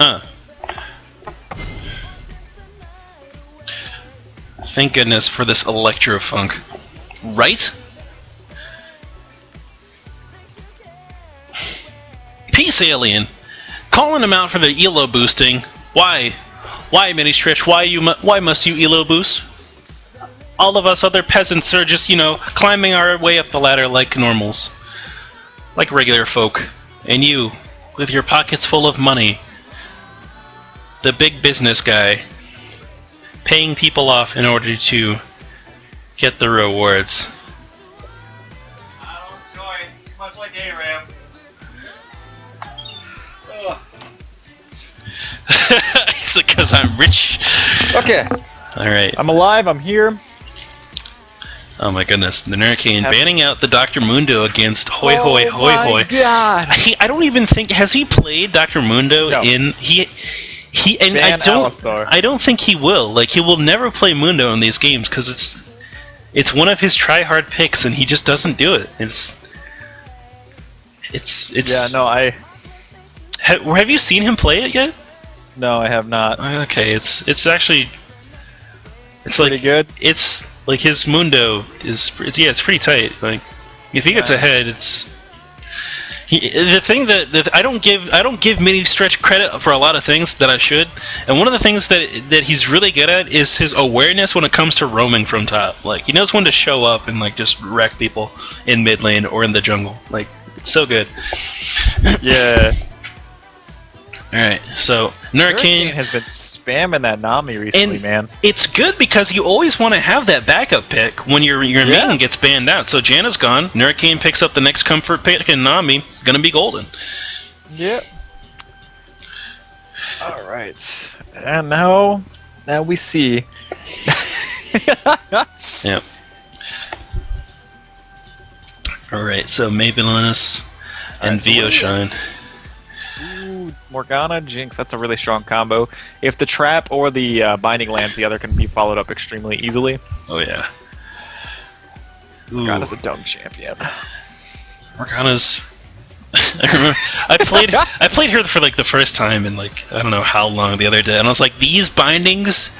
Huh. Thank goodness for this electro-funk. Right? Peace, alien. Calling him out for the elo boosting. Why? Why, Mini Stretch? Why must you elo boost? All of us other peasants are just, climbing our way up the ladder like normals. Like regular folk. And you, with your pockets full of money, the big business guy, paying people off in order to get the rewards. I don't enjoy it too much like ARAM. It's because I'm rich. Okay. Alright. I'm alive, I'm here. Oh my goodness. The Nurricane banning out the Dr. Mundo against Hoi Hoi Hoi Hoi. Oh my god! I don't even think... Has he played Dr. Mundo No. in... And I don't think he will. Like, he will never play Mundo in these games because it's one of his try-hard picks and he just doesn't do it. It's Yeah, no, Have you seen him play it yet? No, I have not. Okay, it's actually... It's pretty like... good? It's... Like, his Mundo is... It's pretty tight. Like, if he gets ahead, it's... the thing that I don't give Mini Stretch credit for a lot of things that I should, and one of the things that he's really good at is his awareness when it comes to roaming from top. Like, he knows when to show up and like just wreck people in mid lane or in the jungle. Like, it's so good. Yeah. All right, so Nurricane has been spamming that Nami recently, man. It's good because you always want to have that backup pick when your main gets banned out. So Janna's gone, Nurricane picks up the next comfort pick, and Nami gonna be golden. Yep. All right, and now we see. Yep. All right, so Mavenless and Vioshine. Ooh, Morgana, Jinx, that's a really strong combo. If the trap or the binding lands, the other can be followed up extremely easily. Oh yeah. Morgana's a dumb champion. Morgana's... I remember I played her for like the first time in like I don't know how long the other day, and I was like, these bindings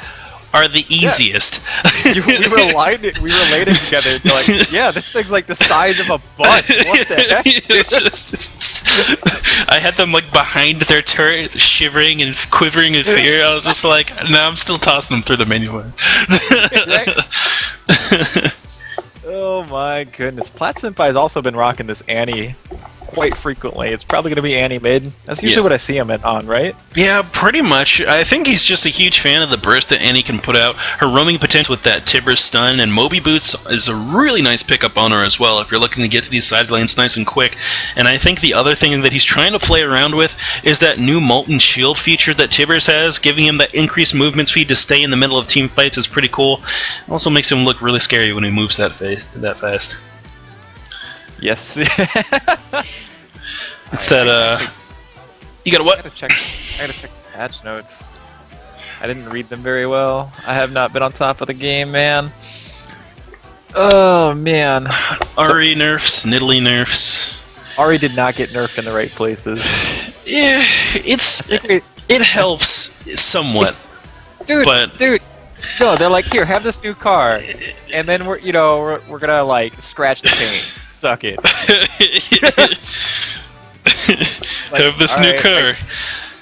are the easiest. we related together. They're like, yeah, this thing's like the size of a bus. What the heck? I had them like behind their turret, shivering and quivering in fear. I was just like, no, I'm still tossing them through the menu. Oh my goodness. Plat Senpai has also been rocking this Annie quite frequently. It's probably going to be Annie mid. That's usually what I see him on, right? Yeah, pretty much. I think he's just a huge fan of the burst that Annie can put out. Her roaming potential with that Tibber stun, and Moby Boots is a really nice pickup on her as well if you're looking to get to these side lanes nice and quick. And I think the other thing that he's trying to play around with is that new Molten Shield feature that Tibbers has, giving him that increased movement speed to stay in the middle of team fights is pretty cool. It also makes him look really scary when he moves that fast. Yes. It's that, you gotta what? I gotta check the patch notes. I didn't read them very well. I have not been on top of the game, man. Oh, man. Ahri nerfs, Nidalee nerfs. Ahri did not get nerfed in the right places. Yeah, it helps somewhat. Dude, but no, they're like, here, have this new car, and then we're gonna like scratch the paint, suck it. Have this new car.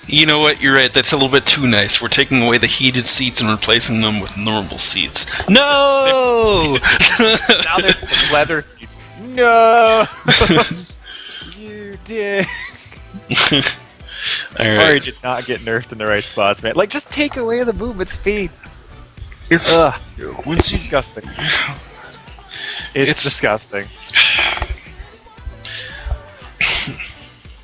You know what? You're right. That's a little bit too nice. We're taking away the heated seats and replacing them with normal seats. No! Now there's some leather seats. No! You did. Alright. Ahri did not get nerfed in the right spots, man. Like, just take away the movement speed. It's disgusting. It's disgusting.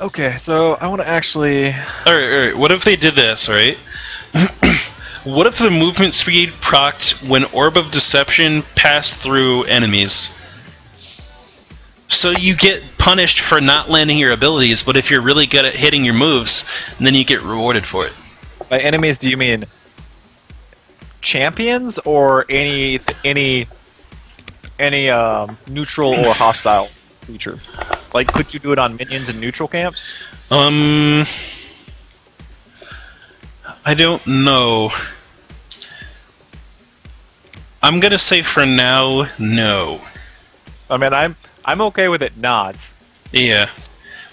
Okay, so I want to actually... Alright, what if they did this, right? What if the movement speed procced when Orb of Deception passed through enemies? So you get punished for not landing your abilities, but if you're really good at hitting your moves, then you get rewarded for it. By enemies, do you mean champions or any neutral or hostile feature? Like, could you do it on minions and neutral camps? I don't know. I'm gonna say for now, no. I mean, I'm okay with it not. Yeah.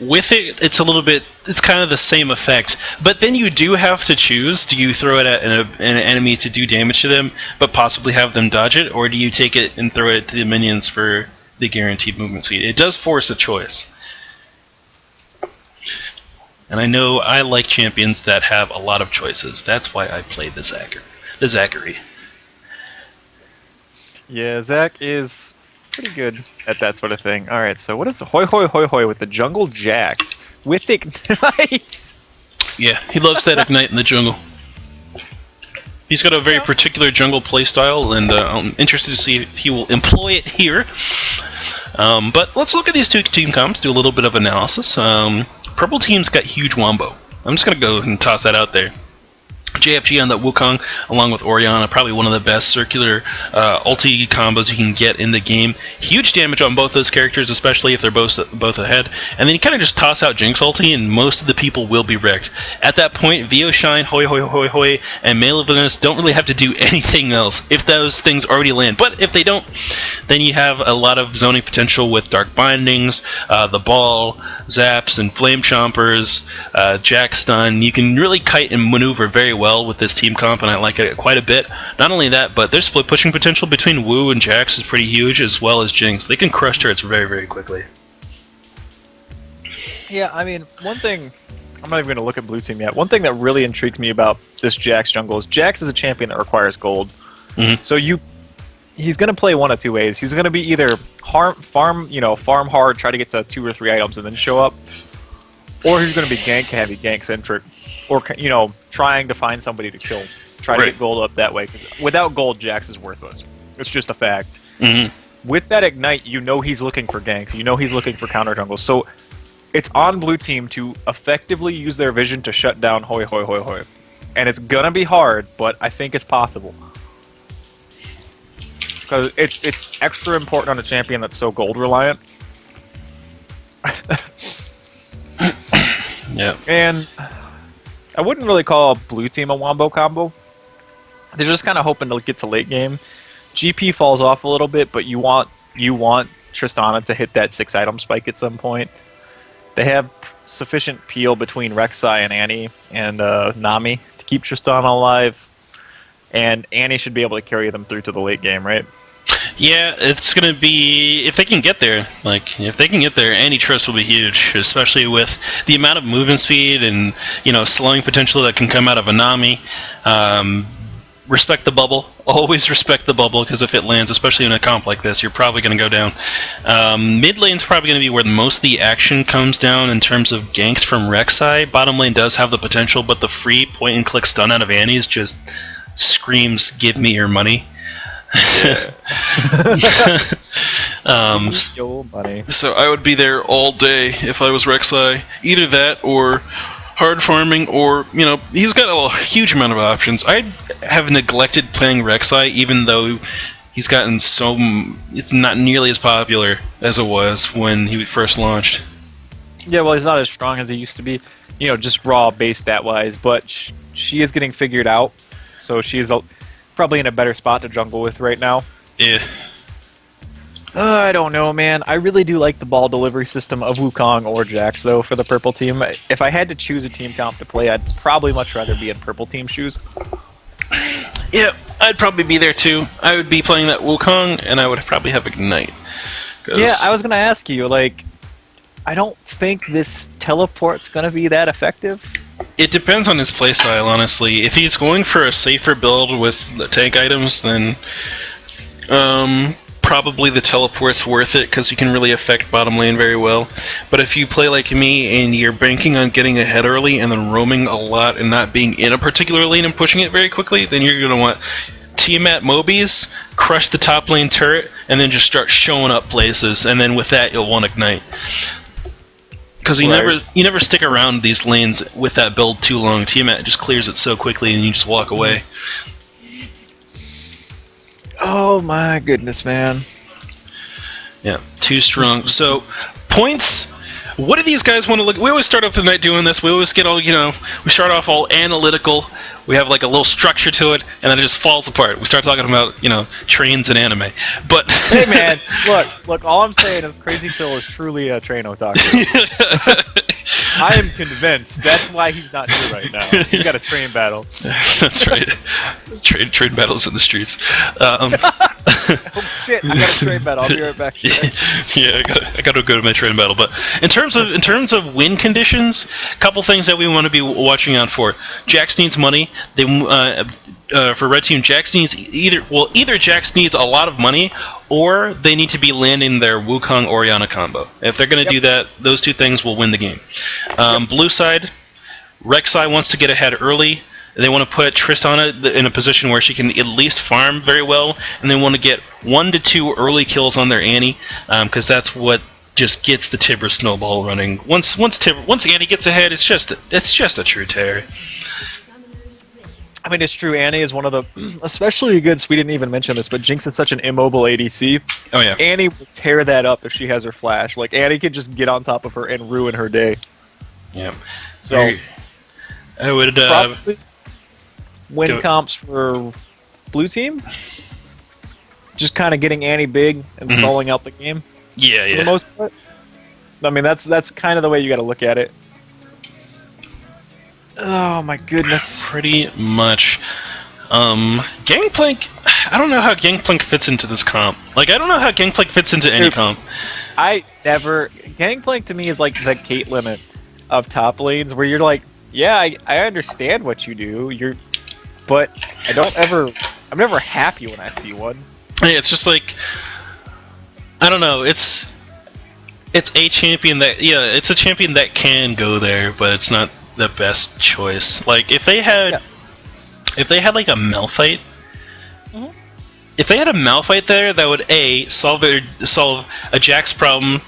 With it, it's a little bit. It's kind of the same effect, but then you do have to choose: do you throw it at an enemy to do damage to them, but possibly have them dodge it, or do you take it and throw it to the minions for the guaranteed movement speed? It does force a choice. And I know I like champions that have a lot of choices. That's why I played the Zachary. Yeah, Zach is pretty good at that sort of thing. Alright, so what is Hoi Hoi Hoi Hoi with the Jungle Jacks? With Ignite! Yeah, he loves that Ignite in the jungle. He's got a very particular jungle playstyle, and I'm interested to see if he will employ it here. But let's look at these two team comps, do a little bit of analysis. Purple team's got huge wombo. I'm just going to go and toss that out there. JFG on that Wukong, along with Orianna, probably one of the best circular ulti combos you can get in the game. Huge damage on both those characters, especially if they're both ahead. And then you kind of just toss out Jinx ulti, and most of the people will be wrecked. At that point, Vio Shine, Hoi Hoi Hoi Hoi, and Malevolence don't really have to do anything else if those things already land. But if they don't, then you have a lot of zoning potential with Dark Bindings, the Ball, Zaps, and Flame Chompers, Jack Stun. You can really kite and maneuver very well with this team comp, and I like it quite a bit. Not only that, but their split pushing potential between Wu and Jax is pretty huge, as well as Jinx. They can crush turrets very, very quickly. Yeah, I mean, one thing... I'm not even going to look at blue team yet. One thing that really intrigues me about this Jax jungle is Jax is a champion that requires gold. Mm-hmm. So he's going to play one of two ways. He's going to be either farm hard, try to get to 2 or 3 items and then show up, or he's going to be gank heavy, gank centric, or trying to find somebody to kill, try to get gold up that way. Because without gold, Jax is worthless. It's just a fact. Mm-hmm. With that Ignite, he's looking for ganks. He's looking for counter jungles. So it's on blue team to effectively use their vision to shut down Hoi Hoi Hoi Hoi. And it's gonna be hard, but I think it's possible. Because it's extra important on a champion that's so gold reliant. Yeah. And I wouldn't really call blue team a wombo combo. They're just kind of hoping to get to late game. GP falls off a little bit, but you want Tristana to hit that 6 item spike at some point. They have sufficient peel between Rek'Sai and Annie and Nami to keep Tristana alive, and Annie should be able to carry them through to the late game, right? Yeah, it's going to be... If they can get there, Annie Trust will be huge, especially with the amount of movement speed and, slowing potential that can come out of a Nami. Respect the bubble. Always respect the bubble, because if it lands, especially in a comp like this, you're probably going to go down. Mid lane's probably going to be where most of the action comes down in terms of ganks from Rek'Sai. Bottom lane does have the potential, but the free point-and-click stun out of Annie's just screams, give me your money. Yeah. Your money. So I would be there all day if I was Rek'Sai. Either that or hard farming, or, he's got a huge amount of options. I have neglected playing Rek'Sai, even though he's gotten it's not nearly as popular as it was when he first launched. Yeah, well, he's not as strong as he used to be, just raw base stat-wise, but she is getting figured out, so she is probably in a better spot to jungle with right now. Yeah. I don't know, man. I really do like the ball delivery system of Wukong or Jax, though, for the purple team. If I had to choose a team comp to play, I'd probably much rather be in purple team shoes. Yeah, I'd probably be there, too. I would be playing that Wukong, and I would probably have Ignite. Yeah, I was going to ask you, I don't think this teleport's going to be that effective. It depends on his playstyle, honestly. If he's going for a safer build with the tank items, then probably the teleport's worth it, because you can really affect bottom lane very well. But if you play like me and you're banking on getting ahead early and then roaming a lot and not being in a particular lane and pushing it very quickly, then you're going to want Tiamat Mobies, crush the top lane turret, and then just start showing up places, and then with that you'll want Ignite. Because you never stick around these lanes with that build too long. Tiamat just clears it so quickly and you just walk away. Oh my goodness, man. Yeah, too strong. So, points, what do these guys want to look? We always start off the night doing this. We always get all, we start off all analytical. We have like a little structure to it, and then it just falls apart. We start talking about, trains and anime. But hey man, look. All I'm saying is Crazy Phil is truly a train otaku. I am convinced that's why he's not here right now. He's got a train battle. That's right. Train battles in the streets. Oh shit! I got a train battle. I'll be right back. Yeah, I got to go to my train battle. But in terms of win conditions, a couple things that we want to be watching out for. Jax needs money. They for red team, Jax needs either Jax needs a lot of money, or they need to be landing their Wukong Orianna combo. If they're going to do that, those two things will win the game. Blue side, Rek'Sai wants to get ahead early. They want to put Tristana in a position where she can at least farm very well, and they want to get 1 to 2 early kills on their Annie, because that's what just gets the Tibber snowball running. Once Annie gets ahead, it's just a true tear. I mean, it's true. Annie is one of the, especially against, we didn't even mention this, but Jinx is such an immobile ADC. Oh yeah. Annie will tear that up if she has her flash. Like, Annie can just get on top of her and ruin her day. Yeah. So, I would probably win comps for blue team. Just kind of getting Annie big and stalling out the game. Yeah. For the most part. I mean, that's kind of the way you got to look at it. Oh my goodness. Pretty much. Gangplank, I don't know how Gangplank fits into this comp. Like, I don't know how Gangplank fits into any comp. Gangplank to me is like the Caitlyn of top lanes, where you're like, yeah, I understand what you do, but I'm never happy when I see one. Hey, it's just like, I don't know, it's a champion it's a champion that can go there, but it's not the best choice. Like, if they had like a Malphite, if they had a Malphite there that would solve a Jax problem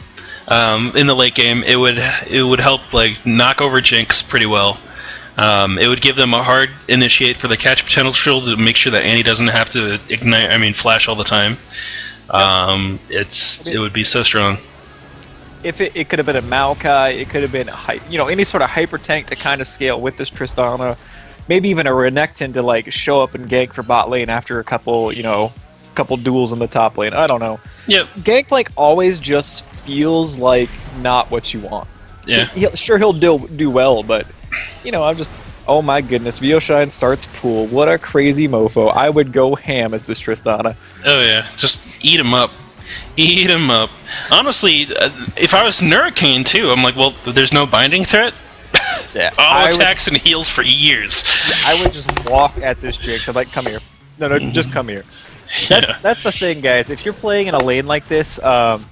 in the late game, it would help like knock over Jinx pretty well. It would give them a hard initiate for the catch potential to make sure that Annie doesn't have to flash all the time. It would be so strong. If it could have been a Maokai, it could have been any sort of hyper tank to kind of scale with this Tristana, maybe even a Renekton to like show up and gank for bot lane after a couple duels in the top lane. I don't know. Yep. Gangplank always just feels like not what you want. Yeah. He'll do well, but I'm just, oh my goodness, Vioshine starts pool. What a crazy mofo. I would go ham as this Tristana. Oh yeah, just eat him up. Eat him up. Honestly, if I was Nurricane too, I'm like, well, there's no binding threat. Yeah, all attacks and heals for years. I would just walk at this Jinx. I'm like, come here. No, just come here. That's the thing, guys. If you're playing in a lane like this, and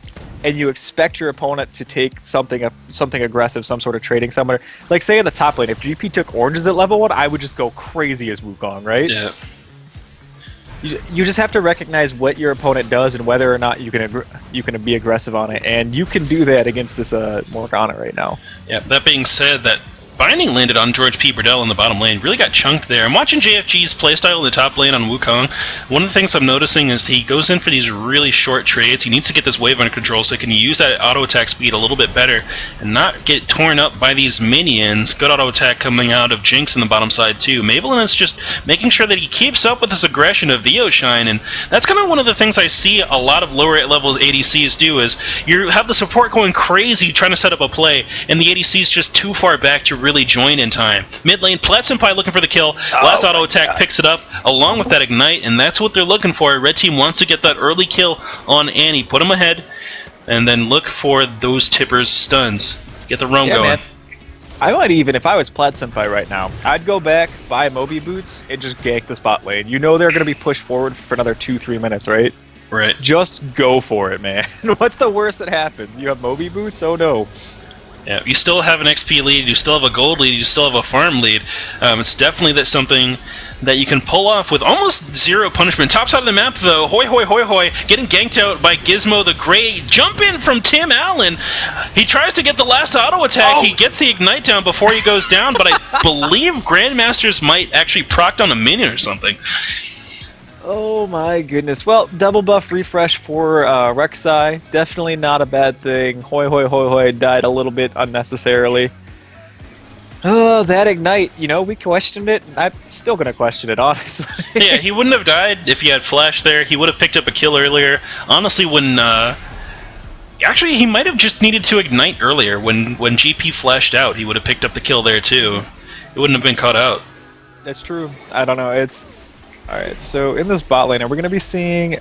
you expect your opponent to take something aggressive, some sort of trading somewhere, like say in the top lane, if GP took oranges at level 1, I would just go crazy as Wukong, right? Yeah. You just have to recognize what your opponent does and whether or not you can be aggressive on it, and you can do that against this Morgana right now. Yeah. That being said, that binding landed on George P. Burdell in the bottom lane. Really got chunked there. I'm watching JFG's playstyle in the top lane on Wukong. One of the things I'm noticing is he goes in for these really short trades. He needs to get this wave under control so he can use that auto attack speed a little bit better and not get torn up by these minions. Good auto attack coming out of Jinx in the bottom side too. Maybelline is just making sure that he keeps up with this aggression of Vioshine, and that's kind of one of the things I see a lot of lower level ADCs do is you have the support going crazy trying to set up a play, and the ADC is just too far back to really join in time. Mid lane, Plat Senpai looking for the kill. Last auto attack picks it up along with that ignite, and that's what they're looking for. Red team wants to get that early kill on Annie, put him ahead, and then look for those tippers stuns. Get the roam going. Man. I might even, if I was Plat Senpai right now, I'd go back, buy Moby boots, and just gank the spot lane. You know they're going to be pushed forward for another 2-3 minutes, right? Right. Just go for it, man. What's the worst that happens? You have Moby boots? Oh no. Yeah, you still have an XP lead, you still have a gold lead, you still have a farm lead. It's definitely something that you can pull off with almost zero punishment. Top side of the map, though, hoi hoi hoi hoi, getting ganked out by Gizmo the Great. Jump in from Tim Allen. He tries to get the last auto attack. Oh. He gets the ignite down before he goes down, but I believe Grandmasters might actually proc on a minion or something. Oh my goodness. Well, double buff refresh for Rek'Sai. Definitely not a bad thing. Hoi hoi hoi hoi died a little bit unnecessarily. Oh, that Ignite, we questioned it. I'm still going to question it, honestly. Yeah, he wouldn't have died if he had Flash there. He would have picked up a kill earlier. Honestly, when... Actually, he might have just needed to Ignite earlier. When GP flashed out, he would have picked up the kill there, too. It wouldn't have been caught out. That's true. I don't know. Alright, so in this bot lane, we're going to be seeing...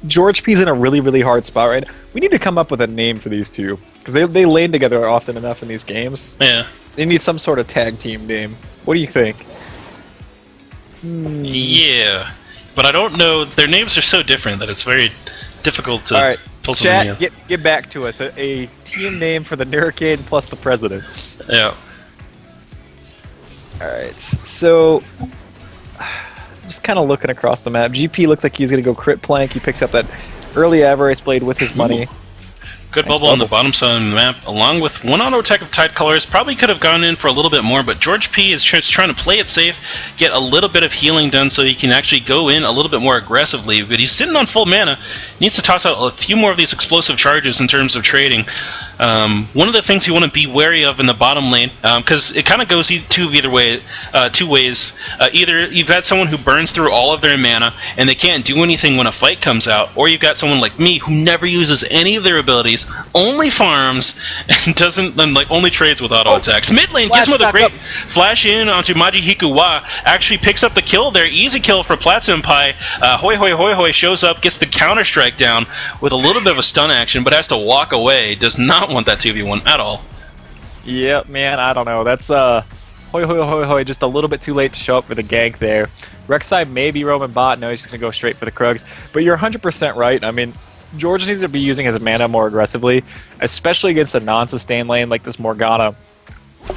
George P's in a really, really hard spot right now. We need to come up with a name for these two. Because they lane together often enough in these games. Yeah. They need some sort of tag team name. What do you think? Yeah. But I don't know. Their names are so different that it's very difficult to... Alright, pull something chat, get back to us. A team name for the Hurricane plus the President. Yeah. Alright, so... Just kind of looking across the map. GP looks like he's going to go crit plank. He picks up that early Avarice Blade with his money. Good Nice bubble on the bottom side of the map, along with one auto attack of Tide Colors. Probably could have gone in for a little bit more, but George P is just trying to play it safe, get a little bit of healing done so he can actually go in a little bit more aggressively. But he's sitting on full mana. He needs to toss out a few more of these explosive charges in terms of trading. One of the things you want to be wary of in the bottom lane, because it kind of goes two ways. Either you've got someone who burns through all of their mana and they can't do anything when a fight comes out, or you've got someone like me who never uses any of their abilities, only farms, and only trades with auto attacks. Mid lane, Gizmo the Great flash in onto Majihiku Wa, actually picks up the kill there. Easy kill for Plat Senpai. Hoi Hoi Hoi Hoi shows up, gets the counter strike down with a little bit of a stun action, but has to walk away. Does not want that 2v1 at all. Yep, man, I don't know. That's Hoi Hoi Hoi Hoi just a little bit too late to show up for the gank there. Rek'Sai may be roaming bot. No, he's just going to go straight for the Krugs. But you're 100% right. I mean, George needs to be using his mana more aggressively, especially against a non-sustained lane like this Morgana.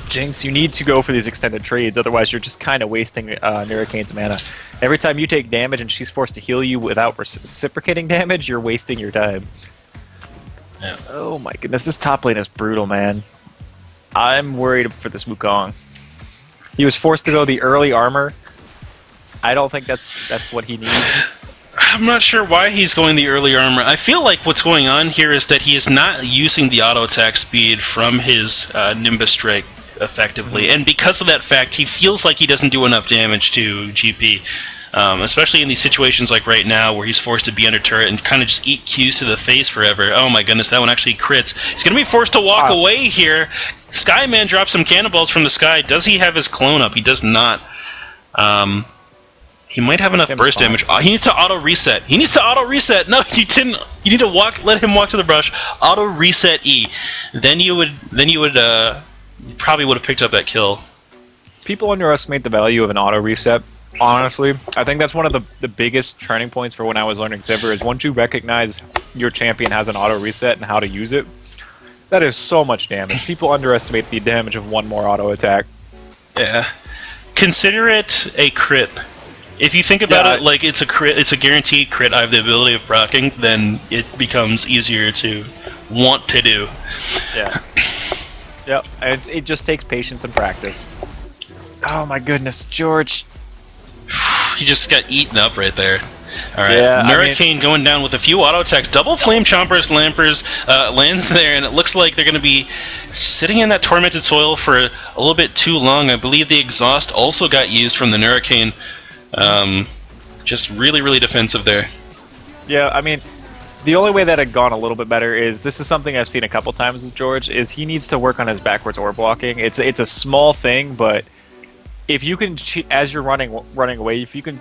Jinx, you need to go for these extended trades, otherwise you're just kind of wasting Hurricane's mana. Every time you take damage and she's forced to heal you without reciprocating damage, you're wasting your time. Yeah. Oh my goodness, this top lane is brutal, man. I'm worried for this Wukong. He was forced to go the early armor. I don't think that's what he needs. I'm not sure why he's going the early armor. I feel like what's going on here is that he is not using the auto attack speed from his Nimbus Strike effectively, and because of that fact, he feels like he doesn't do enough damage to GP. Especially in these situations like right now where he's forced to be under turret and kind of just eat Qs to the face forever. Oh my goodness, that one actually crits. He's going to be forced to walk away here. Skyman drops some cannonballs from the sky. Does he have his clone up? He does not. He might have enough burst damage. He needs to auto reset. He needs to auto reset. No, you didn't. You need to let him walk to the brush. Auto reset E. Then you probably would have picked up that kill. People underestimate the value of an auto reset. Honestly, I think that's one of the biggest turning points for when I was learning Sivir is once you recognize your champion has an auto reset and how to use it, that is so much damage. People underestimate the damage of one more auto attack. Yeah. Consider it a crit. If you think about it like it's a crit, it's a guaranteed crit. I have the ability of proccing, then it becomes easier to want to do. Yeah. Yep. It just takes patience and practice. Oh my goodness, George. He just got eaten up right there. Alright, yeah, Hurricane going down with a few auto attacks. Double Flame Chompers, Lampers lands there, and it looks like they're going to be sitting in that Tormented Soil for a little bit too long. I believe the exhaust also got used from the Hurricane. Just really, really defensive there. Yeah, I mean, the only way that had gone a little bit better is, this is something I've seen a couple times with George, is he needs to work on his backwards orb blocking. It's a small thing, but if you can, as you're running away, if you can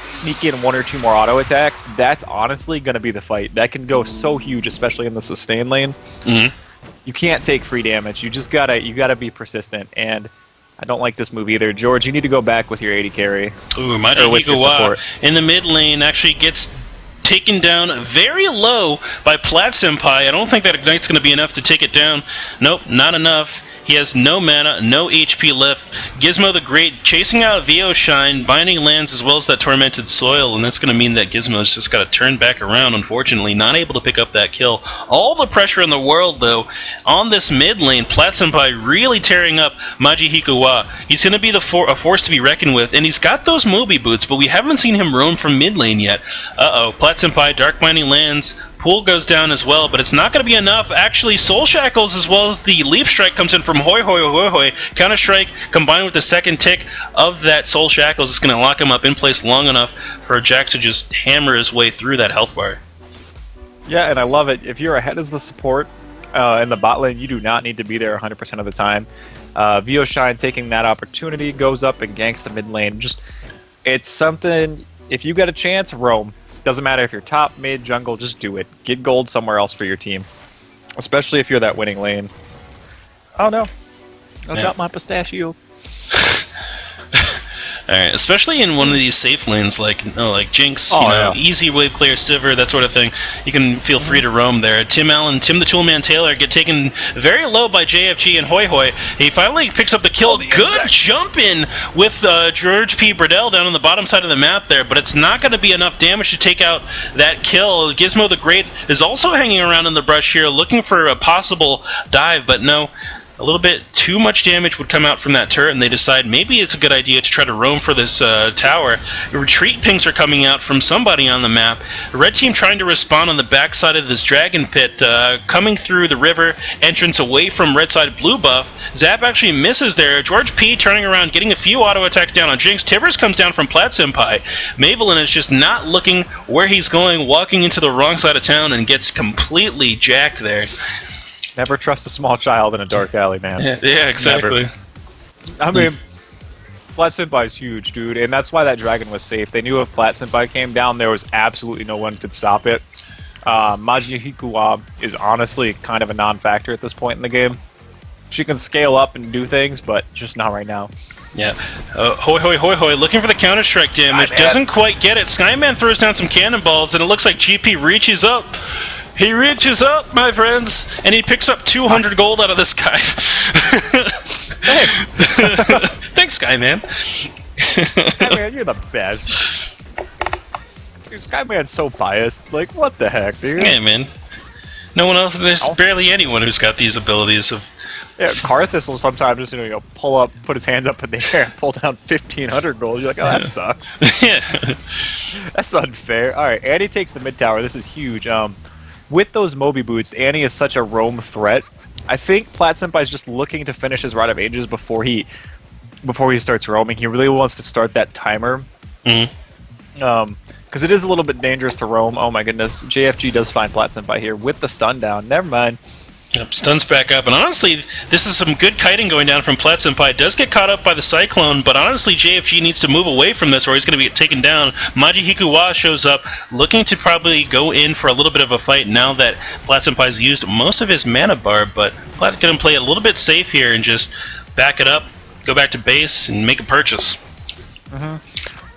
sneak in one or two more auto attacks, that's honestly going to be the fight. That can go so huge, especially in the sustain lane. Mm-hmm. You can't take free damage. You just gotta be persistent, and I don't like this move either. George, you need to go back with your 80 carry. Ooh, Majihiku in the mid lane actually gets taken down very low by Plat Senpai. I don't think that Ignite's going to be enough to take it down. Nope, not enough. He has no mana, no HP left. Gizmo the Great chasing out Vio Shine, binding lands as well as that Tormented Soil, and that's going to mean that Gizmo's just got to turn back around, unfortunately, not able to pick up that kill. All the pressure in the world, though, on this mid lane. Plat Senpai really tearing up Maji Hikuwa. He's going to be a force to be reckoned with, and he's got those Moby boots, but we haven't seen him roam from mid lane yet. Uh-oh, Plat Senpai, Dark Binding lands, Pool goes down as well, but it's not going to be enough. Actually, Soul Shackles as well as the Leaf Strike comes in from Hoi Hoi Hoi Hoi. Counter Strike combined with the second tick of that Soul Shackles is going to lock him up in place long enough for Jax to just hammer his way through that health bar. Yeah, and I love it. If you're ahead as the support in the bot lane, you do not need to be there 100% of the time. Vio Shine taking that opportunity, goes up and ganks the mid lane. It's something, if you get a chance, roam. Doesn't matter if you're top, mid, jungle, just do it. Get gold somewhere else for your team. Especially if you're that winning lane. Oh no. I'll drop my pistachio. Alright, especially in one of these safe lanes like Jinx, easy wave clear, Sivir, that sort of thing. You can feel free to roam there. Tim Allen, Tim the Toolman Taylor get taken very low by JFG and Hoi Hoi. He finally picks up the kill. Good jump in with George P. Burdell down on the bottom side of the map there, but it's not going to be enough damage to take out that kill. Gizmo the Great is also hanging around in the brush here looking for a possible dive, but no. A little bit too much damage would come out from that turret, and they decide maybe it's a good idea to try to roam for this tower. Retreat pings are coming out from somebody on the map. The red team trying to respond on the backside of this dragon pit, coming through the river entrance away from red side blue buff. Zap actually misses there. George P turning around, getting a few auto attacks down on Jinx. Tivers comes down from Plat Senpai. Mavelin is just not looking where he's going, walking into the wrong side of town, and gets completely jacked there. Never trust a small child in a dark alley, man. Yeah, exactly. Never. I mean, Plat Senpai is huge, dude, and that's why that dragon was safe. They knew if Plat Senpai came down, there was absolutely no one could stop it. Maji Hikuwa is honestly kind of a non-factor at this point in the game. She can scale up and do things, but just not right now. Yeah. Hoi Hoi Hoi Hoi looking for the counter-strike damage. Skyman Doesn't quite get it. Skyman throws down some cannonballs, and it looks like GP reaches up. He reaches up, my friends, and he picks up 200 gold out of this guy. Thanks. Thanks, Skyman. Skyman, you're the best. Dude, Skyman's so biased. Like, what the heck, dude? Yeah, man. No one else, there's barely anyone who's got these abilities of... Yeah, Karthus will sometimes just, pull up, put his hands up in the air, and pull down 1,500 gold. You're like, oh, that sucks. Yeah. That's unfair. Alright, Annie takes the mid tower. This is huge. With those Moby boots, Annie is such a roam threat. I think Plat Senpai is just looking to finish his Rite of Ages before he starts roaming. He really wants to start that timer. Because it is a little bit dangerous to roam. Oh my goodness. JFG does find Plat Senpai here with the stun down. Never mind. Yep, stuns back up, and honestly, this is some good kiting going down from Plat Senpai. Does get caught up by the Cyclone, but honestly, JFG needs to move away from this or he's going to get taken down. Maji Hikuwa shows up, looking to probably go in for a little bit of a fight now that Plat Senpai's used most of his mana bar, but Plat going to play a little bit safe here and just back it up, go back to base, and make a purchase.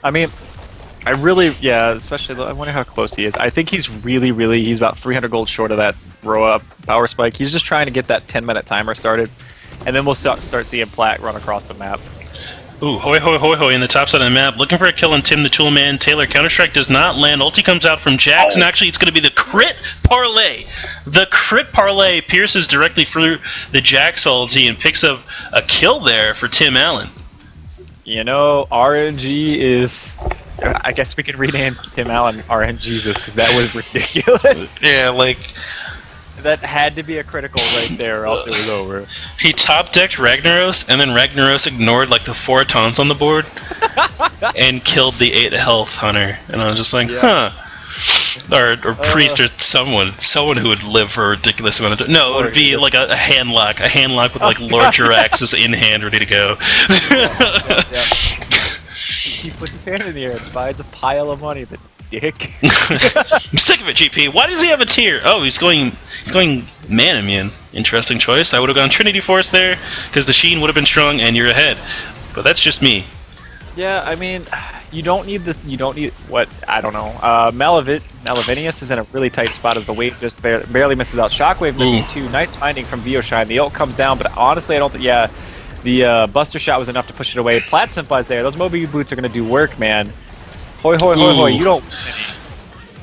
I mean, I really, especially, I wonder how close he is. I think he's he's about 300 gold short of that row-up power spike. He's just trying to get that 10-minute timer started, and then we'll start seeing Plat run across the map. Ooh, Hoi Hoi Hoi Hoi in the top side of the map, looking for a kill on Tim the Toolman. Taylor, Counter-Strike does not land. Ulti comes out from Jax, and actually it's going to be the crit parlay. The crit parlay pierces directly through the Jax ulti and picks up a kill there for Tim Allen. RNG is... I guess we could rename Tim Allen RNGesus, because that was ridiculous. Yeah, like... That had to be a critical right there, or else it was over. He top-decked Ragnaros, and then Ragnaros ignored like the 4 taunts on the board, and killed the 8 health hunter. And I was just like, huh. Or priest or someone who would live for a ridiculous amount of time. No, it would be like a handlock. A handlock with like Lord Jirax's in hand ready to go. He puts his hand in the air and finds a pile of money, the dick. I'm sick of it, GP. Why does he have a tier? Oh, he's going man immune. Interesting choice. I would have gone Trinity Force there, because the Sheen would have been strong and you're ahead. But that's just me. Yeah, I mean, You don't need what I don't know. Malavinius is in a really tight spot as the wave just barely misses out. Shockwave misses too. Nice finding from Vioshine. The ult comes down, but honestly, I don't think. Yeah, the Buster Shot was enough to push it away. Plat Senpai's there. Those Moby boots are gonna do work, man. Hoi hoi hoi hoi. You don't win any.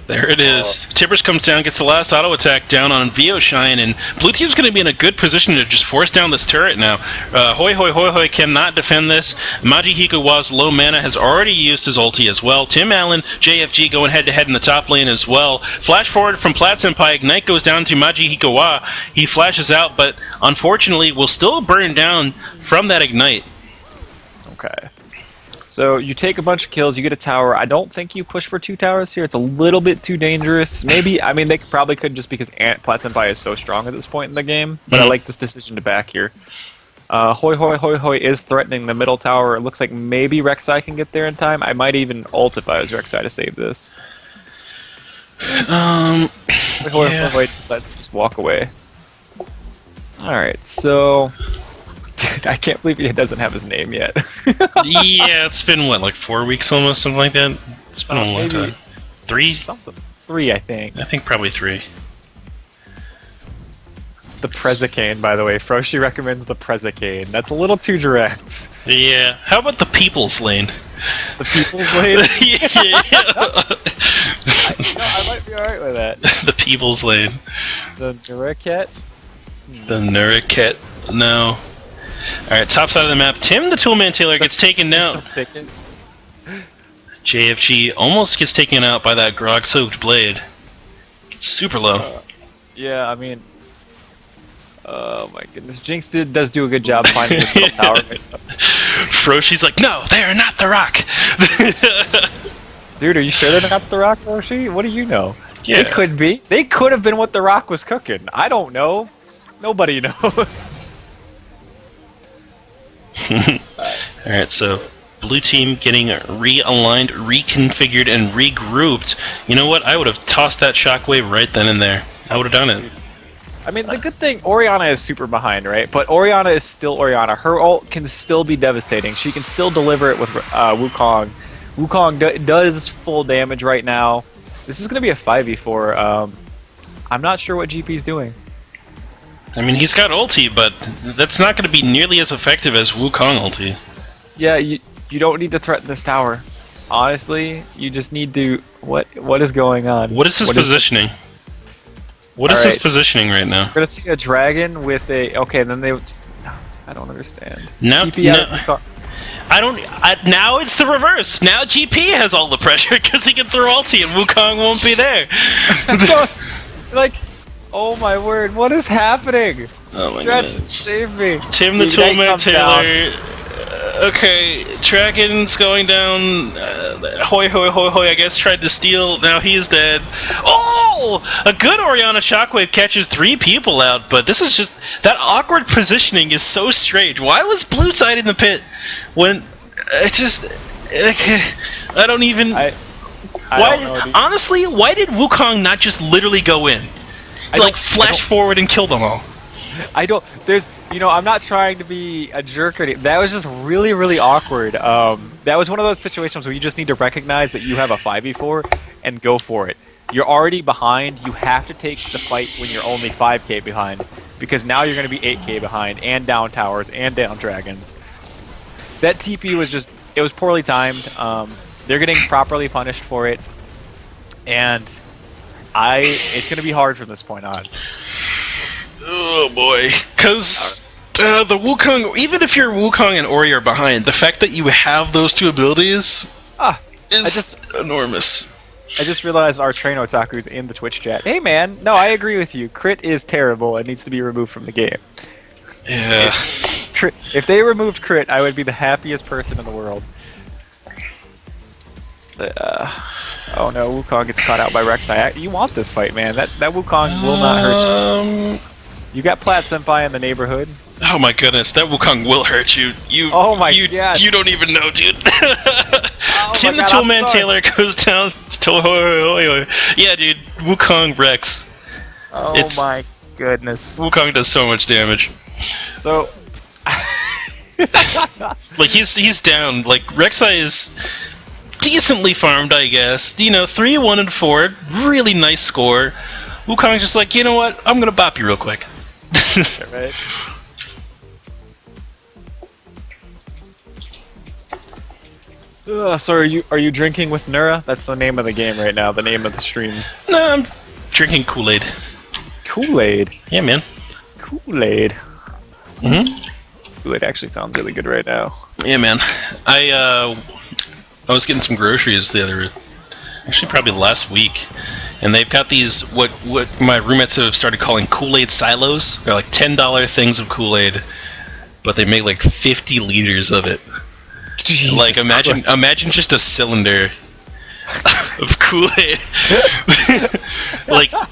There it is. Tibbers comes down, gets the last auto attack down on Vioshine, and Blue Team's going to be in a good position to just force down this turret now. Hoi Hoi Hoi Hoi cannot defend this. Maji Hikawa's low mana has already used his ulti as well. Tim Allen, JFG going head-to-head in the top lane as well. Flash forward from Plat Senpai. Ignite goes down to Maji Hikawa. He flashes out, but unfortunately will still burn down from that Ignite. Okay. So you take a bunch of kills, you get a tower. I don't think you push for 2 towers here. It's a little bit too dangerous. Maybe, I mean, they probably could just because Plat Senpai is so strong at this point in the game. But I like this decision to back here. Hoi Hoi Hoi Hoi is threatening the middle tower. It looks like maybe Rek'Sai can get there in time. I might even ult if I was Rek'Sai to save this. Hoi Hoi Hoi decides to just walk away. Alright, so... Dude, I can't believe he doesn't have his name yet. Yeah, it's been, what, like 4 weeks almost, something like that? It's been a long time. 3? Something. 3, I think. I think probably 3. The Prezicane, by the way. Froshi recommends the Prezicane. That's a little too direct. Yeah. How about the People's Lane? The People's Lane? Yeah. I might be alright with that. The People's Lane. The Nuraket? The Nuraket. No. Alright, top side of the map. Tim the Toolman Taylor gets taken down. JFG almost gets taken out by that grog-soaked blade. It's super low. Yeah, I mean... Oh my goodness. Jinx does do a good job finding this middle tower. Froshi's like, no, they are not the rock! Dude, are you sure they're not the rock, Froshi? What do you know? Yeah. They could be. They could have been what the rock was cooking. I don't know. Nobody knows. Alright, so blue team getting realigned, reconfigured, and regrouped. You know what? I would have tossed that shockwave right then and there. I would have done it. I mean, the good thing, Orianna is super behind, right? But Orianna is still Orianna. Her ult can still be devastating. She can still deliver it with Wukong. Wukong does full damage right now. This is going to be a 5v4. I'm not sure what GP's doing. I mean, he's got ulti, but that's not going to be nearly as effective as Wukong ulti. Yeah, you don't need to threaten this tower. Honestly, you just need to... What is going on? What is his positioning? What is his positioning right now? We're going to see a dragon with a... Okay, then they... I don't understand. No, TP now it's the reverse. Now GP has all the pressure because he can throw ulti and Wukong won't be there. So, like... Oh my word, what is happening? Oh my Stretch, goodness. save me. Tim the Toolman Taylor. Okay, Dragon's going down. Hoi Hoi Hoi Hoi, I guess, tried to steal. Now he's dead. Oh! A good Orianna Shockwave catches 3 people out, but this is just... That awkward positioning is so strange. Why was blue side in the pit when... It just... I don't even... I why, don't know, dude. honestly, why did Wukong not just literally go in? Like, flash forward and kill them all. I don't... There's... You know, I'm not trying to be a jerk or anything. That was just really, really awkward. That was one of those situations where you just need to recognize that you have a 5v4 and go for it. You're already behind. You have to take the fight when you're only 5k behind. Because now you're going to be 8k behind and down towers and down dragons. That TP was just... It was poorly timed. They're getting properly punished for it. And... It's going to be hard from this point on. Oh boy. Because the Wukong, even if you're Wukong and Ori are behind, the fact that you have those 2 abilities is enormous. I just realized our train otaku's in the Twitch chat. Hey man, no, I agree with you. Crit is terrible. It needs to be removed from the game. Yeah. If they removed Crit, I would be the happiest person in the world. Oh no, Wukong gets caught out by Rek'Sai. You want this fight, man. That Wukong will not hurt you. You got Plat Senpai in the neighborhood. Oh my goodness, that Wukong will hurt you. Oh my god. You don't even know, dude. Oh Tim the Toolman Taylor goes down to... Yeah, dude, Wukong wrecks. Oh my goodness. Wukong does so much damage. So... Like, he's down. Like, Rek'Sai is... decently farmed, I guess. 3, 1, and 4. Really nice score. Wukong's just like, you know what? I'm gonna bop you real quick. Right. So are you drinking with Nura? That's the name of the game right now. The name of the stream. No, I'm drinking Kool-Aid. Kool-Aid. Yeah, man. Kool-Aid. Mm-hmm. Kool-Aid actually sounds really good right now. Yeah, man. I was getting some groceries probably last week, and they've got these what my roommates have started calling Kool-Aid silos. They're like $10 things of Kool-Aid, but they make like 50 liters of it. Jesus like Christ. imagine just a cylinder of Kool-Aid,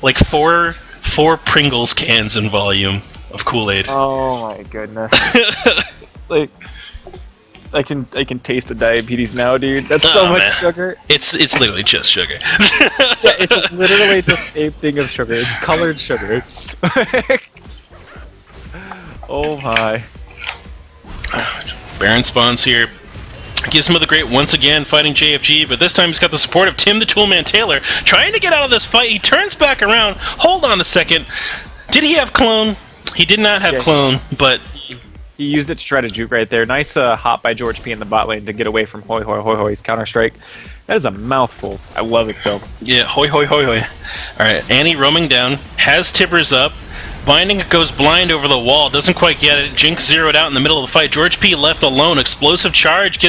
like four Pringles cans in volume of Kool-Aid. Oh my goodness! Like, I can taste the diabetes now, dude. That's so much sugar. It's literally just sugar. Yeah, it's literally just a thing of sugar. It's colored sugar. Oh my! Baron spawns here. Gizmo the Great once again fighting JFG, but this time he's got the support of Tim the Toolman Taylor trying to get out of this fight. He turns back around. Hold on a second. Did he have clone? He did not have clone, but he used it to try to juke right there. Nice hop by George P in the bot lane to get away from Hoi Hoi Hoi Hoi's Counter Strike. That is a mouthful. I love it though. Yeah, Hoi Hoi Hoi Hoi. Alright, Annie roaming down, has Tippers up. Binding goes blind over the wall, doesn't quite get it. Jinx zeroed out in the middle of the fight. George P left alone. Explosive charge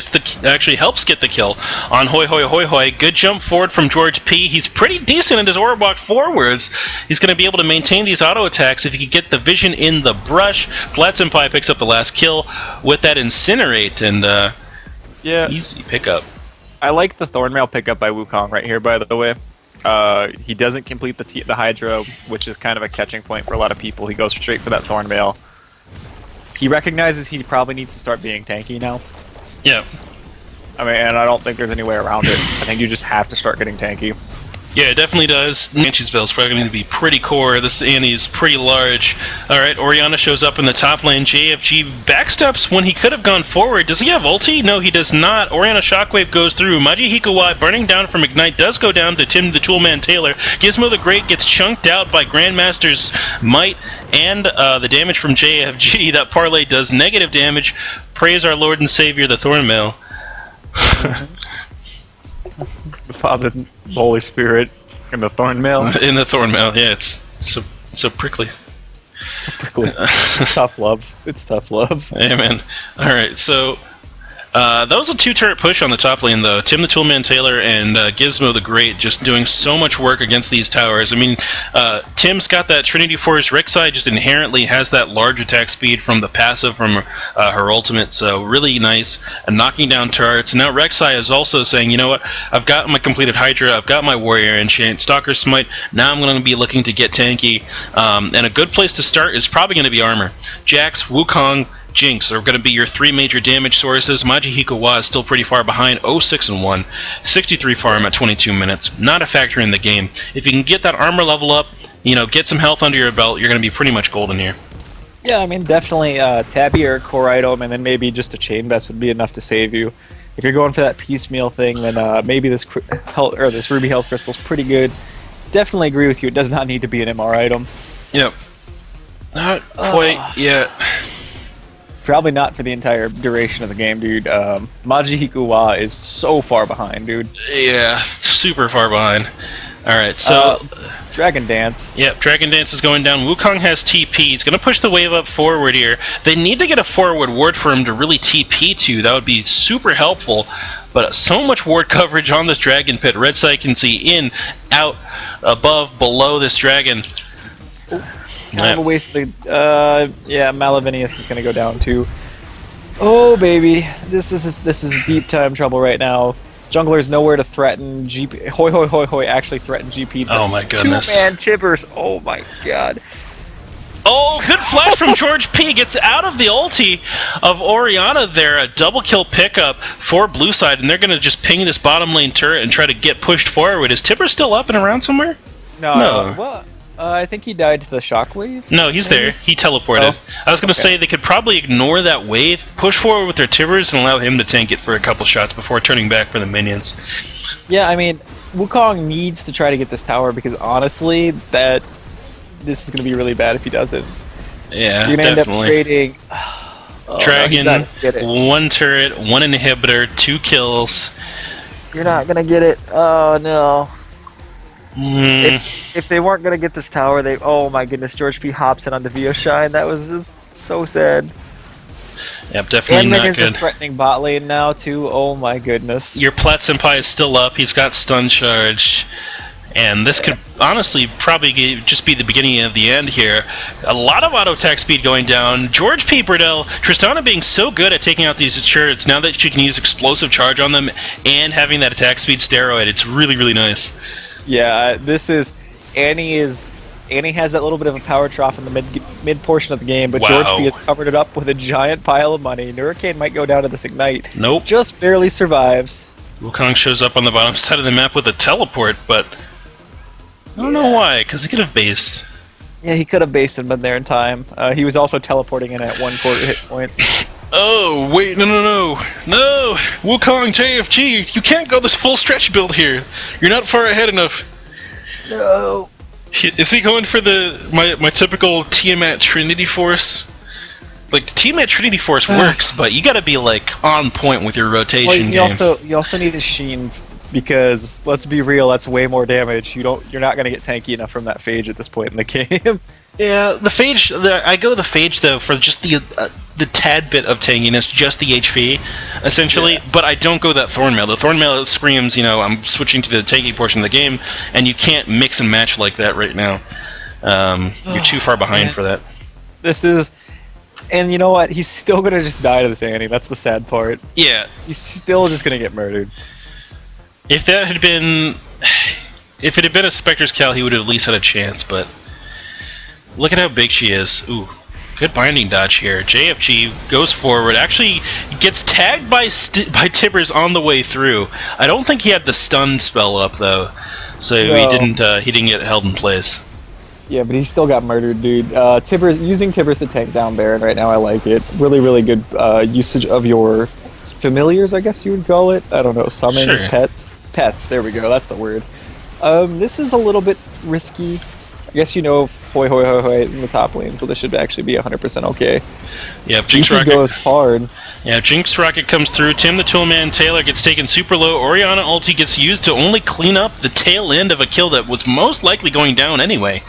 actually helps get the kill on Hoi Hoi Hoi Hoi. Good jump forward from George P. He's pretty decent in his aura walk forwards. He's going to be able to maintain these auto attacks if he can get the vision in the brush. Flatsenpai picks up the last kill with that Incinerate, and easy pickup. I like the Thornmail pickup by Wukong right here, by the way. He doesn't complete the Hydra, which is kind of a catching point for a lot of people. He goes straight for that Thornmail. He recognizes he probably needs to start being tanky now. Yeah. I mean, and I don't think there's any way around it. I think you just have to start getting tanky. Yeah, it definitely does. Manchiesville is probably going to be pretty core. This Annie is pretty large. Alright, Orianna shows up in the top lane. JFG backsteps when he could have gone forward. Does he have ulti? No, he does not. Orianna Shockwave goes through. Maji Hikuwa burning down from Ignite does go down to Tim the Toolman Taylor. Gizmo the Great gets chunked out by Grandmaster's Might and the damage from JFG. That parlay does negative damage. Praise our Lord and Savior, the Thornmail. The Father, the Holy Spirit, and the Thornmail. In the Thornmail, yeah, it's so prickly. So prickly. It's tough love. It's tough love. Amen. Alright, so that was a 2-turret push on the top lane, though. Tim the Toolman Taylor and Gizmo the Great just doing so much work against these towers. I mean, Tim's got that Trinity Force Rek'Sai, just inherently has that large attack speed from the passive from her ultimate, so really nice. And knocking down turrets. Now Rek'Sai is also saying, you know what, I've got my completed Hydra, I've got my Warrior Enchant, Stalker Smite, now I'm going to be looking to get tanky. And a good place to start is probably going to be armor. Jax, Wukong, Jinx are going to be your 3 major damage sources. Maji Hikuwa is still pretty far behind, 0-6-1, 63 farm at 22 minutes. Not a factor in the game. If you can get that armor level up, get some health under your belt, you're going to be pretty much golden here. Yeah, I mean, definitely Tabby or core item, and then maybe just a chain vest would be enough to save you. If you're going for that piecemeal thing, then maybe this Ruby Health Crystal is pretty good. Definitely agree with you. It does not need to be an MR item. Yep. Not quite yet. Probably not for the entire duration of the game, dude. Maji Hikuwa is so far behind, dude. Yeah, super far behind. Alright, so... Dragon Dance. Yep, Dragon Dance is going down. Wukong has TP. He's going to push the wave up forward here. They need to get a forward ward for him to really TP to. That would be super helpful. But so much ward coverage on this Dragon Pit. Redside can see in, out, above, below this dragon. Kind of a waste of the... yeah, Malavinius is going to go down too. Oh, baby. This is deep time trouble right now. Jungler's nowhere to threaten. GP, Hoi Hoi Hoi Hoi actually threatened GP. Oh my goodness. 2-man Tippers. Oh my god. Oh, good flash from George P. Gets out of the ulti of Orianna there. A double kill pickup for blue side, and they're going to just ping this bottom lane turret and try to get pushed forward. Is Tipper still up and around somewhere? No. Well, I think he died to the shockwave. No, he's maybe? there. He teleported. Oh, I was going to okay. say they could probably ignore that wave, push forward with their Tibbers, and allow him to tank it for a couple shots before turning back for the minions. Yeah, I mean, Wukong needs to try to get this tower because honestly, this is going to be really bad if he doesn't. Yeah, You're going to end up definitely. trading. Oh, no, he's Dragon, not gonna get it. 1 turret, 1 inhibitor, 2 kills. You're not going to get it. Oh, no. Mm, If they weren't going to get this tower, oh my goodness, George P. Hobson on the Shine. That was just so sad. yep, definitely And not minions are good. threatening bot lane now, too. Oh my goodness. Your Plat Senpai is still up. He's got stun charge. And this could honestly probably just be the beginning of the end here. A lot of auto attack speed going down. George P. Burdell, Tristana being so good at taking out these turrets, now that she can use explosive charge on them and having that attack speed steroid, it's really, really nice. Yeah, this is Annie has that little bit of a power trough in the mid portion of the game, but Wow. George P has covered it up with a giant pile of money. Hurricane might go down to this ignite. Nope. Just barely survives. Wukong shows up on the bottom side of the map with a teleport, but I don't know why, because he could have based. Yeah, he could have based and been there in time. He was also teleporting in at 1/4 hit points. Oh, wait, no. Wukong JFG, you can't go this full stretch build here. You're not far ahead enough. No. Is he going for my typical Tiamat Trinity Force? Like, the Tiamat Trinity Force works, but you gotta be, like, on point with your rotation Well, game. you also need a Sheen because let's be real, that's way more damage. You're not gonna get tanky enough from that Phage at this point in the game. Yeah, the Phage, I go the Phage, though, for just the tad bit of tankiness, just the HP, essentially, Yeah. but I don't go that Thornmail. The Thornmail screams, I'm switching to the tanky portion of the game, and you can't mix and match like that right now. You're too far behind man. for that. This is, and you know what? He's still gonna just die to this Annie. That's the sad part. Yeah, He's still just gonna get murdered. if it had been a Spectre's Cal, he would have at least had a chance, but look at how big she is. Ooh, good binding dodge here. JFG goes forward, actually gets tagged by Tibbers on the way through. I don't think he had the stun spell up, though, so No. he didn't get held in place. Yeah, but he still got murdered, dude. Using Tibbers to tank down Baron right now, I like it. Really, really good usage of your familiars, I guess you would call it. I don't know, summons, Sure. pets. Pets, there we go, that's the word. This is a little bit risky. I guess Hoi Hoi Hoi Hoi is in the top lane, so this should actually be 100% okay. Yeah, Jinx GP Rocket goes hard. Yeah, Jinx Rocket comes through. Tim the Toolman Taylor gets taken super low. Orianna ulti gets used to only clean up the tail end of a kill that was most likely going down anyway.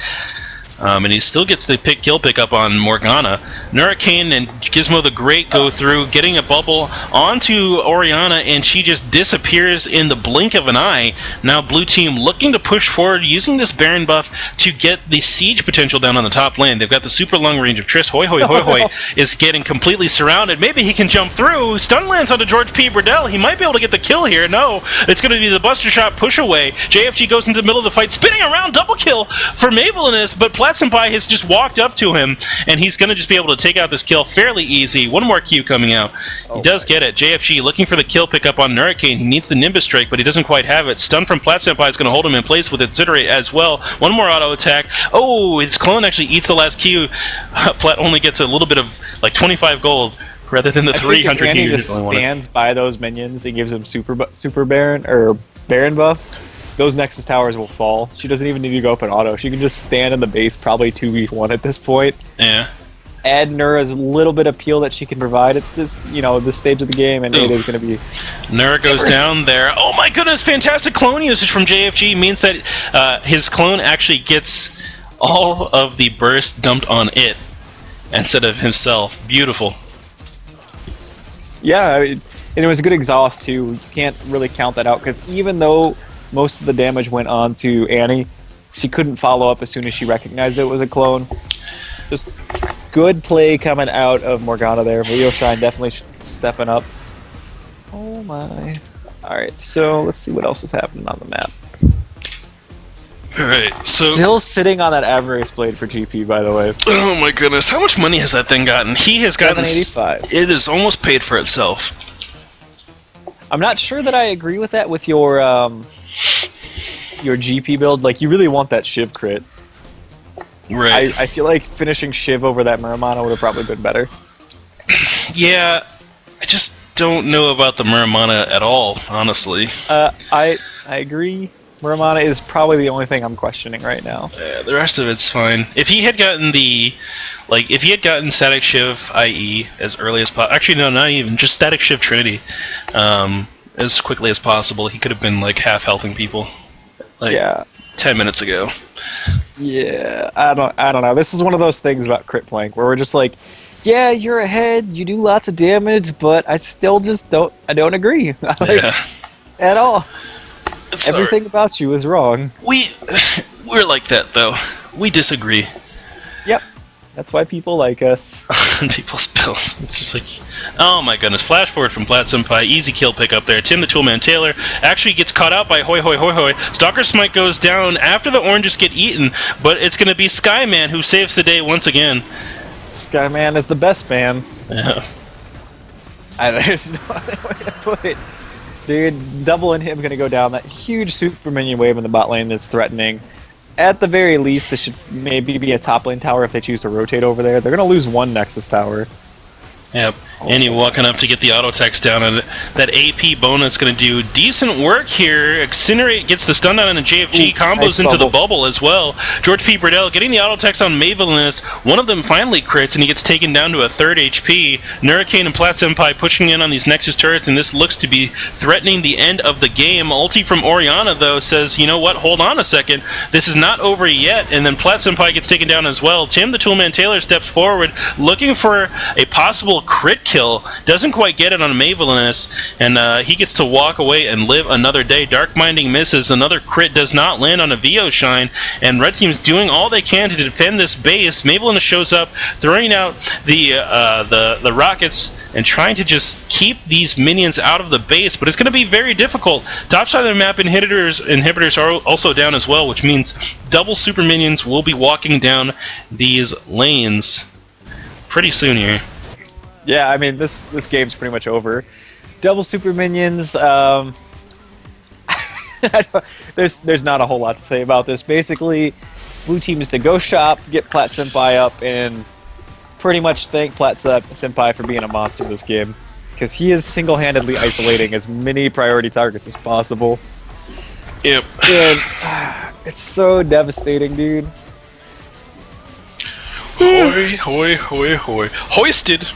And he still gets the kill pickup on Morgana. Hurricane and Gizmo the Great go through, getting a bubble onto Orianna, and she just disappears in the blink of an eye. Now Blue Team looking to push forward, using this Baron buff to get the siege potential down on the top lane. They've got the super long range of Triss. Hoi Hoi Hoi Hoi is getting completely surrounded. Maybe he can jump through. Stun lands onto George P. Burdell. He might be able to get the kill here. No, it's going to be the Buster Shot push away. JFG goes into the middle of the fight, spinning around, double kill for Mabel in this, but Plat Senpai has just walked up to him, and he's going to just be able to take out this kill fairly easy. One more Q coming out. He does get it. JFG looking for the kill pickup on Hurricane. He needs the Nimbus Strike, but he doesn't quite have it. Stun from Plat Senpai is going to hold him in place with Incinerate as well. One more auto attack. Oh, his clone actually eats the last Q. Plat only gets a little bit of, like, 25 gold rather than the I think 300 if Annie Q. just stands by those minions and gives them super Baron or Baron buff, those Nexus towers will fall. She doesn't even need to go up an auto. She can just stand in the base, probably 2v1 at this point. Yeah. Add Nura's little bit of peel that she can provide at this, this stage of the game, and it is going to be. Nura goes down there. Oh my goodness! Fantastic clone usage from JFG means that his clone actually gets all of the burst dumped on it instead of himself. Beautiful. Yeah, and it was a good exhaust too. You can't really count that out because even though most of the damage went on to Annie, she couldn't follow up as soon as she recognized it was a clone. Just good play coming out of Morgana there. Leo Shine definitely stepping up. Oh my. Alright, so let's see what else is happening on the map. Alright, so... Still sitting on that Avarice Blade for GP, by the way. Oh my goodness, how much money has that thing gotten? He has gotten... 785. It is almost paid for itself. I'm not sure that I agree with that with your GP build. Like, you really want that Shiv crit. Right. I feel like finishing Shiv over that Muramana would have probably been better. Yeah, I just don't know about the Muramana at all, honestly. I agree. Muramana is probably the only thing I'm questioning right now. Yeah, the rest of it's fine. If he had gotten Static Shiv IE as early as possible, actually no, not even, just Static Shiv Trinity, as quickly as possible, he could have been like half healthing people, like Yeah. 10 minutes ago. Yeah, I don't know. This is one of those things about crit plank where we're just like, yeah, you're ahead, you do lots of damage, but I still just don't agree. Like, Yeah. at all. It's Everything about you is wrong. We're like that though. We disagree. Yep. That's why people like us. On people's bills. It's just like, oh my goodness. Flash forward from Plat Senpai. Easy kill pick up there. Tim the Toolman Taylor actually gets caught out by Hoi Hoi Hoi Hoi. Stalker Smite goes down after the oranges get eaten, but it's going to be Skyman who saves the day once again. Skyman is the best man. Yeah. There's no other way to put it. Dude, Double and him going to go down. That huge super minion wave in the bot lane is threatening. At the very least, this should maybe be a top lane tower if they choose to rotate over there. They're going to lose one Nexus tower. Yep. Annie walking up to get the auto text down, and that AP bonus going to do decent work here. Incinerate gets the stun down on the JFG, combos nice into the bubble. bubble as well. George P. Burdell getting the auto text on Mavelinus. One of them finally crits, and he gets taken down to a third HP. Nurricane and Plat Senpai pushing in on these Nexus turrets, and this looks to be threatening the end of the game. Ulti from Oriana, though, says, you know what, hold on a second. This is not over yet, and then Plat Senpai gets taken down as well. Tim the Toolman Taylor steps forward, looking for a possible crit kill. Doesn't quite get it on Mavelinus, and he gets to walk away and live another day. Dark Minding misses. Another crit does not land on a VO Shine, and Red Team's doing all they can to defend this base. Mavelinus shows up, throwing out the rockets and trying to just keep these minions out of the base, but it's going to be very difficult. Top side of the map, inhibitors are also down as well, which means double super minions will be walking down these lanes pretty soon here. Yeah, I mean, this game's pretty much over. Double super minions, there's not a whole lot to say about this. Basically, blue team is to go shop, get Plat Senpai up, and pretty much thank Plat Senpai for being a monster this game. Because he is single-handedly isolating as many priority targets as possible. Yep. And it's so devastating, dude. Hoi, hoi, hoi, hoi. Hoisted!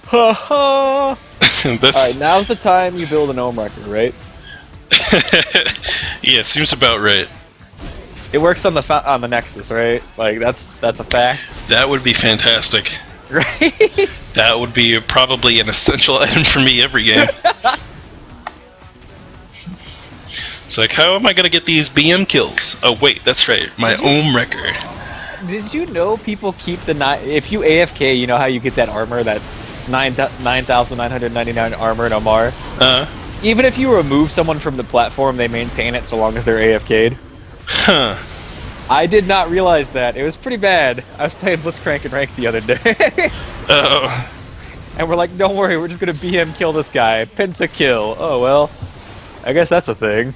Ha ha! That's... Alright, now's the time you build an ohm record, right? Yeah, seems about right. It works on the Nexus, right? Like, that's a fact. That would be fantastic. Right? That would be probably an essential item for me every game. It's like, how am I going to get these BM kills? Oh, wait, that's right. My ohm record. Did you know people keep the if you AFK, you know how you get that armor, that 9,999 armor in Omar? Even if you remove someone from the platform, they maintain it so long as they're AFK'd. Huh. I did not realize that. It was pretty bad. I was playing Blitzcrank and Rank the other day. Uh-oh. And we're like, don't worry, we're just gonna BM kill this guy. Pentakill. Oh, well. I guess that's a thing.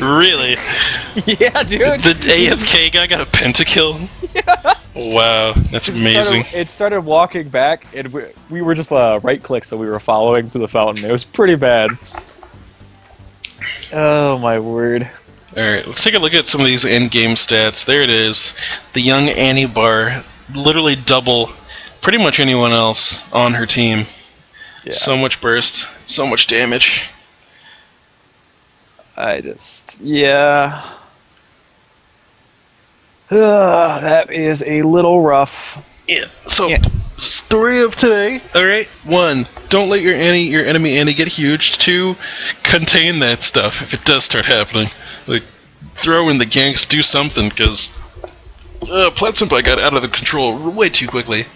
Really? Yeah, dude. The AFK guy got a pentakill? Yeah. Wow, that's amazing. It started walking back, and we were just right-click, so we were following to the fountain. It was pretty bad. Oh, my word. Alright, let's take a look at some of these end-game stats. There it is. The young Annie Bar, literally double pretty much anyone else on her team. Yeah. So much burst, so much damage. Yeah. That is a little rough. Yeah, so, story of today. Alright, 1, don't let your enemy Annie get huge. 2, contain that stuff if it does start happening. Like, throw in the ganks, do something, because Plat Senpai got out of the control way too quickly.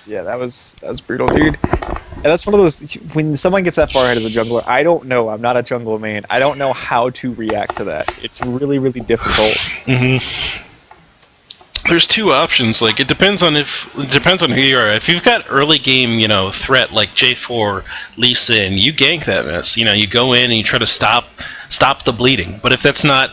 Yeah, that was brutal, dude. And that's one of those, when someone gets that far ahead as a jungler, I don't know, I'm not a jungle main, I don't know how to react to that. It's really, really difficult. Mm-hmm. There's two options. Like, it depends on who you are. If you've got early game, threat like J4, Lee Sin, you gank that mess. You go in and you try to stop the bleeding. But if that's not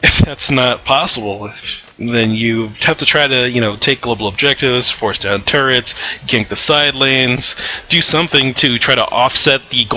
if that's not possible, then you have to try to, take global objectives, force down turrets, gank the side lanes, do something to try to offset the gold